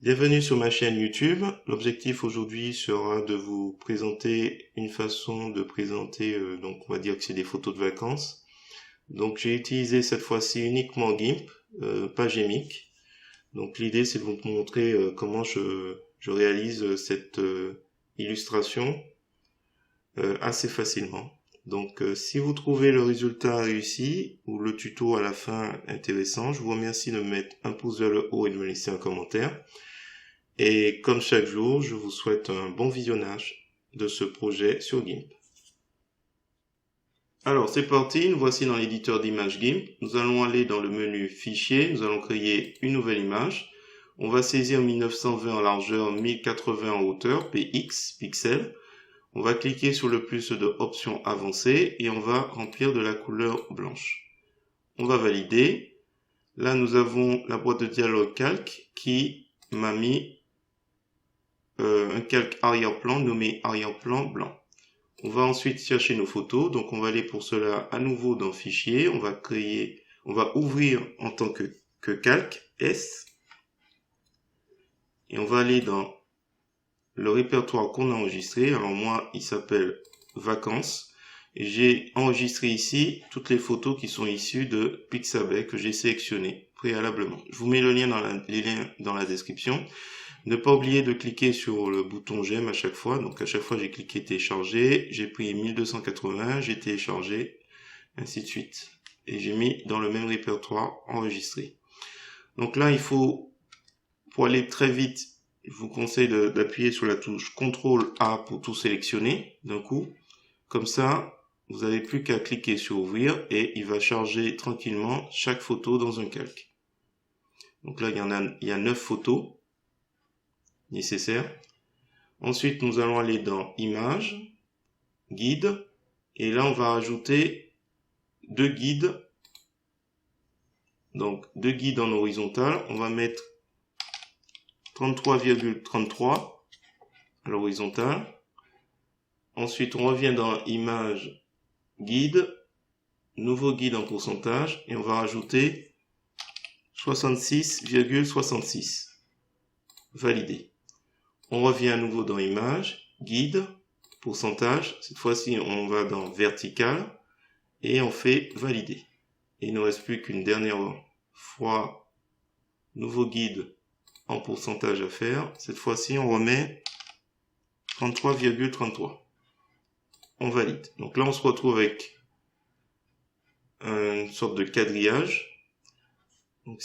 Bienvenue sur ma chaîne YouTube. L'objectif aujourd'hui sera de vous présenter une façon de présenter, donc on va dire que c'est des photos de vacances. Donc j'ai utilisé cette fois-ci uniquement GIMP, pas Gmic. Donc l'idée c'est de vous montrer comment je réalise cette illustration assez facilement. Donc si vous trouvez le résultat réussi ou le tuto à la fin intéressant, je vous remercie de me mettre un pouce vers le haut et de me laisser un commentaire. Et comme chaque jour, je vous souhaite un bon visionnage de ce projet sur GIMP. Alors c'est parti, nous voici dans l'éditeur d'images GIMP. Nous allons aller dans le menu Fichier, nous allons créer une nouvelle image. On va saisir 1920 en largeur, 1080 en hauteur, px, pixels. On va cliquer sur le plus de options avancées et on va remplir de la couleur blanche. On va valider. Là nous avons la boîte de dialogue calque qui m'a mis un calque arrière-plan nommé arrière-plan blanc. On va ensuite chercher nos photos, donc on va aller pour cela à nouveau dans Fichier, on va ouvrir en tant que calque S, et on va aller dans le répertoire qu'on a enregistré. Alors moi, il s'appelle Vacances, et j'ai enregistré ici toutes les photos qui sont issues de Pixabay que j'ai sélectionnées préalablement. Je vous mets le lien les liens dans la description. Ne pas oublier de cliquer sur le bouton j'aime à chaque fois. Donc à chaque fois j'ai cliqué télécharger, j'ai pris 1280, j'ai téléchargé, ainsi de suite. Et j'ai mis dans le même répertoire enregistré. Donc là il faut, pour aller très vite, je vous conseille d'appuyer sur la touche CTRL A pour tout sélectionner d'un coup. Comme ça, vous n'avez plus qu'à cliquer sur ouvrir et il va charger tranquillement chaque photo dans un calque. Donc là il y a 9 photos nécessaires. Ensuite, nous allons aller dans Images, Guide, et là, on va ajouter deux guides. Donc, deux guides en horizontal. On va mettre 33,33 à l'horizontale. Ensuite, on revient dans Images, Guide, nouveau guide en pourcentage, et on va rajouter 66,66. Validé. On revient à nouveau dans Images, Guide, pourcentage. Cette fois-ci, on va dans Vertical et on fait Valider. Et il ne reste plus qu'une dernière fois nouveau guide en pourcentage à faire. Cette fois-ci, on remet 33,33. On valide. Donc là, on se retrouve avec une sorte de quadrillage. Donc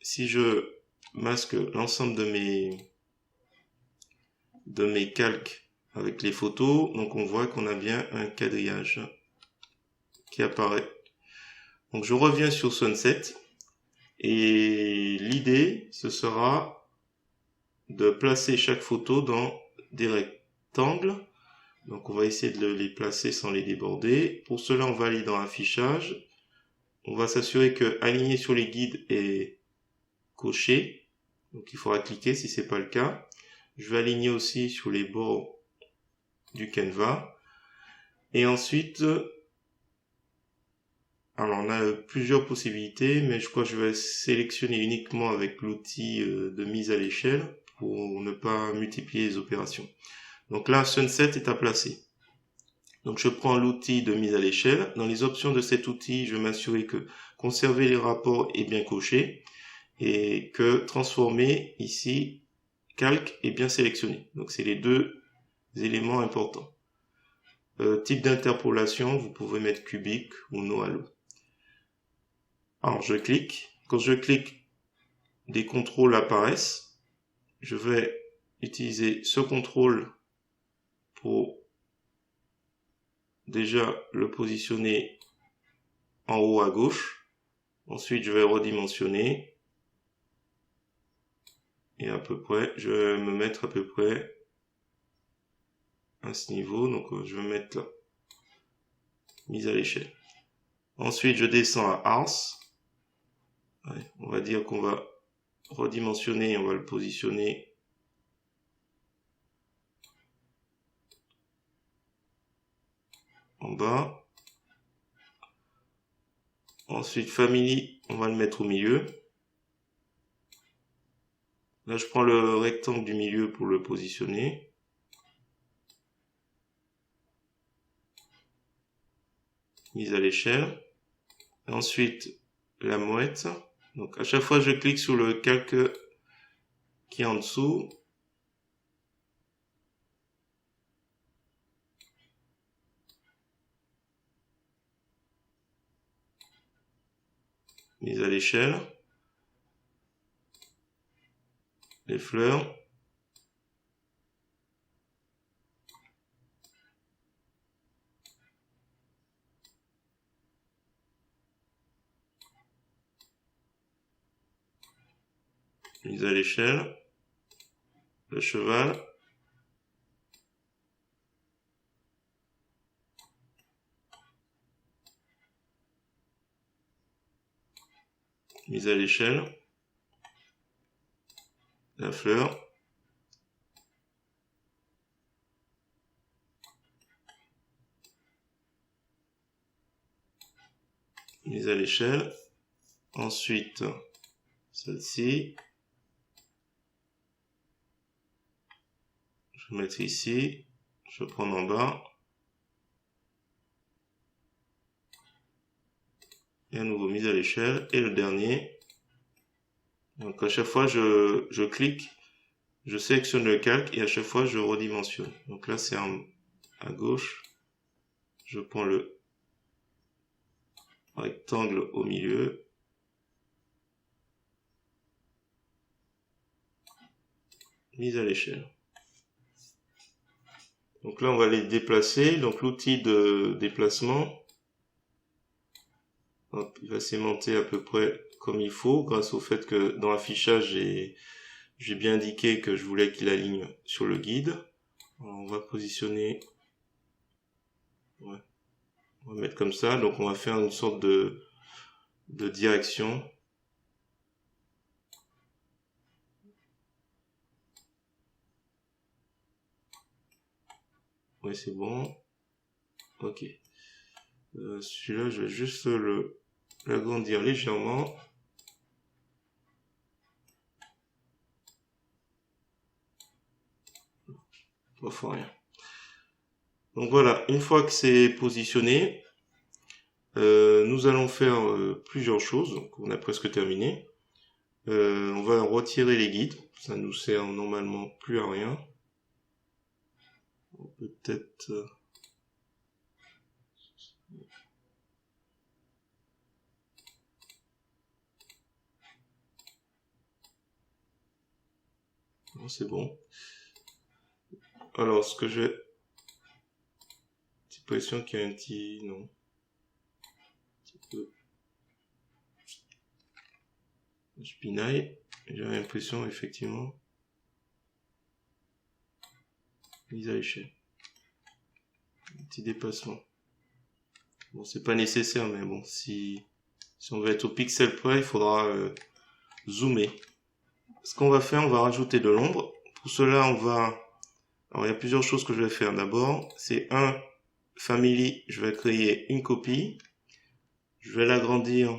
si je masque l'ensemble de mes calques avec les photos, donc on voit qu'on a bien un quadrillage qui apparaît. Donc je reviens sur Sunset et l'idée ce sera de placer chaque photo dans des rectangles. Donc on va essayer de les placer sans les déborder. Pour cela on va aller dans Affichage. On va s'assurer que Aligner sur les guides est coché. Donc il faudra cliquer si ce n'est pas le cas. Je vais aligner aussi sur les bords du canevas. Et ensuite, alors on a plusieurs possibilités, mais je crois que je vais sélectionner uniquement avec l'outil de mise à l'échelle pour ne pas multiplier les opérations. Donc là, Sunset est à placer. Donc je prends l'outil de mise à l'échelle. Dans les options de cet outil, je vais m'assurer que conserver les rapports est bien coché et que transformer ici calque est bien sélectionné. Donc c'est les deux éléments importants. Type d'interpolation, vous pouvez mettre cubique ou no halo. Alors je clique. Quand je clique, des contrôles apparaissent. Je vais utiliser ce contrôle pour déjà le positionner en haut à gauche. Ensuite, je vais redimensionner. Et à peu près, je vais me mettre à peu près à ce niveau. Donc, je vais mettre là. Mise à l'échelle. Ensuite, je descends à Ars. Ouais, on va dire qu'on va redimensionner et on va le positionner en bas. Ensuite, Family, on va le mettre au milieu. Là, je prends le rectangle du milieu pour le positionner. Mise à l'échelle. Ensuite, la mouette. Donc, à chaque fois, je clique sur le calque qui est en dessous. Mise à l'échelle. Les fleurs. Mise à l'échelle. Le cheval. Mise à l'échelle. La fleur. Mise à l'échelle. Ensuite, celle-ci. Je vais mettre ici. Je vais prendre en bas. Et à nouveau mise à l'échelle. Et le dernier. Donc à chaque fois, je clique, je sélectionne le calque et à chaque fois, je redimensionne. Donc là, c'est à gauche. Je prends le rectangle au milieu. Mise à l'échelle. Donc là, on va les déplacer. Donc l'outil de déplacement, hop, il va s'aimanter à peu près comme il faut, grâce au fait que dans l'affichage, j'ai bien indiqué que je voulais qu'il aligne sur le guide. Alors, on va positionner, ouais, on va mettre comme ça. Donc on va faire une sorte de direction. Oui, c'est bon. Ok. Celui-là, je vais juste l'agrandir légèrement. Pas fort rien. Donc voilà, une fois que c'est positionné, nous allons faire plusieurs choses. Donc on a presque terminé. On va retirer les guides. Ça nous sert normalement plus à rien. Peut-être... Non, c'est bon. Alors, ce que je vais... J'ai l'impression qu'il y a un petit... Non. Un petit peu... Je pinaille. J'ai l'impression, effectivement... Mise à l'échelle. Un petit déplacement. Bon, c'est pas nécessaire, mais bon, si on veut être au pixel près, il faudra zoomer. Ce qu'on va faire, on va rajouter de l'ombre. Pour cela, on va... Alors, il y a plusieurs choses que je vais faire. D'abord, c'est un family. Je vais créer une copie. Je vais l'agrandir.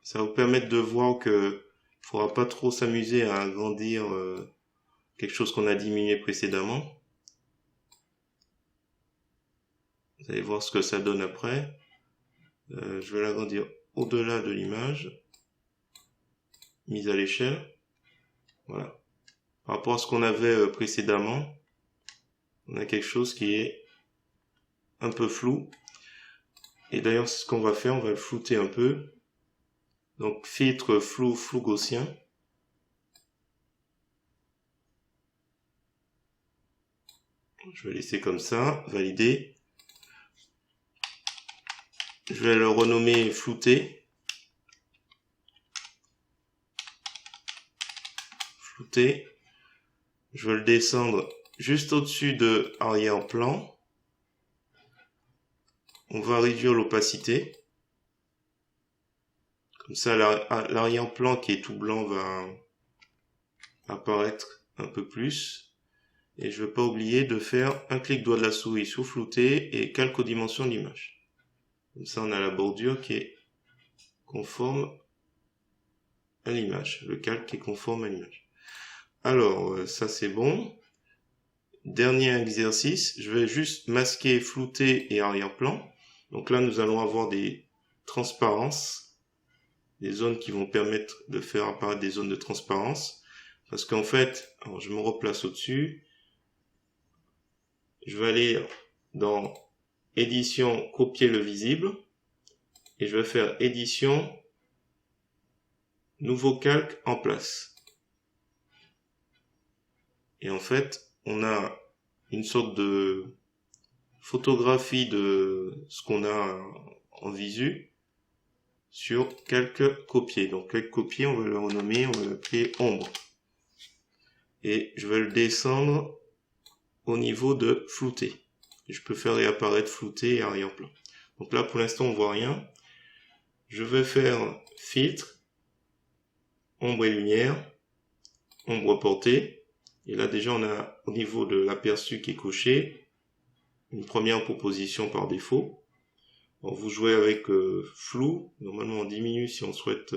Ça va vous permettre de voir que il faudra pas trop s'amuser à agrandir quelque chose qu'on a diminué précédemment. Vous allez voir ce que ça donne après. Je vais l'agrandir au-delà de l'image. Mise à l'échelle. Voilà. Par rapport à ce qu'on avait précédemment, on a quelque chose qui est un peu flou. Et d'ailleurs, ce qu'on va faire, on va le flouter un peu. Donc, filtre flou gaussien. Je vais laisser comme ça, valider. Je vais le renommer flouté. Flouté. Je vais le descendre juste au-dessus de arrière-plan. On va réduire l'opacité. Comme ça, l'arrière-plan qui est tout blanc va apparaître un peu plus. Et je ne vais pas oublier de faire un clic droit de la souris sur flouté et calque aux dimensions de l'image. Comme ça, on a la bordure qui est conforme à l'image. Le calque qui est conforme à l'image. Alors, ça c'est bon. Dernier exercice, je vais juste masquer, flouter et arrière-plan. Donc là, nous allons avoir des transparences, des zones qui vont permettre de faire apparaître des zones de transparence. Parce qu'en fait, alors je me replace au-dessus. Je vais aller dans édition, copier le visible. Et je vais faire édition, nouveau calque en place. Et en fait, on a une sorte de photographie de ce qu'on a en visu sur quelques copiés. Donc quelques copiés, on va le renommer, on va l'appeler ombre. Et je vais le descendre au niveau de flouté. Et je peux faire réapparaître flouté et arrière-plan. Donc là, pour l'instant, on voit rien. Je vais faire filtre, ombre et lumière, ombre portée. Et là, déjà, on a au niveau de l'aperçu qui est coché, une première proposition par défaut. Alors, vous jouez avec flou. Normalement, on diminue si on souhaite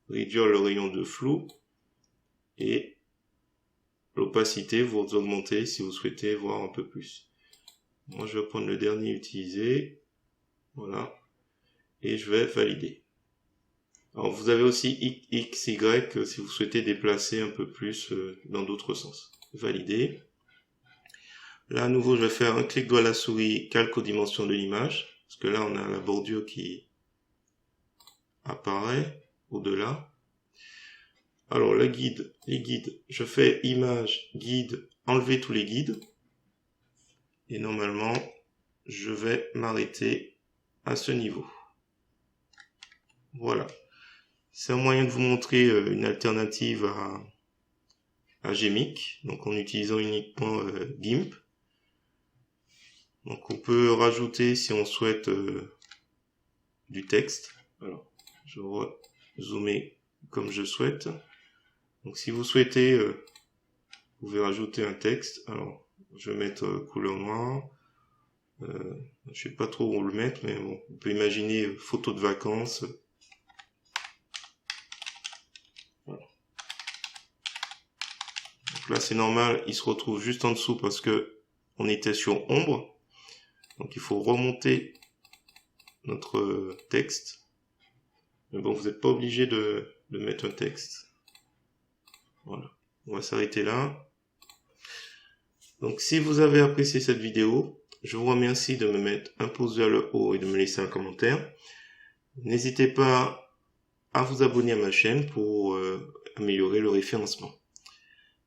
réduire le rayon de flou. Et l'opacité, vous augmentez si vous souhaitez voir un peu plus. Moi, je vais prendre le dernier utilisé. Voilà. Et je vais valider. Alors, vous avez aussi X, Y si vous souhaitez déplacer un peu plus dans d'autres sens. Valider. Là, à nouveau, je vais faire un clic droit à la souris, calque aux dimensions de l'image. Parce que là, on a la bordure qui apparaît au-delà. Alors, les guides, je fais image, guide, enlever tous les guides. Et normalement, je vais m'arrêter à ce niveau. Voilà. C'est un moyen de vous montrer une alternative à Gmic, donc en utilisant uniquement GIMP. Donc on peut rajouter si on souhaite du texte. Alors, je vais zoomer comme je souhaite. Donc si vous souhaitez, vous pouvez rajouter un texte. Alors, je vais mettre couleur noire. Je sais pas trop où le mettre, mais bon, on peut imaginer photo de vacances. Voilà. Donc là c'est normal, il se retrouve juste en dessous parce que on était sur ombre. Donc il faut remonter notre texte. Mais bon, vous n'êtes pas obligé de mettre un texte. Voilà. On va s'arrêter là. Donc si vous avez apprécié cette vidéo, je vous remercie de me mettre un pouce vers le haut et de me laisser un commentaire. N'hésitez pas à vous abonner à ma chaîne pour améliorer le référencement.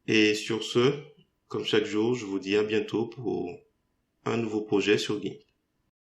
Et sur ce, comme chaque jour, je vous dis à bientôt pour un nouveau projet sur GIMP.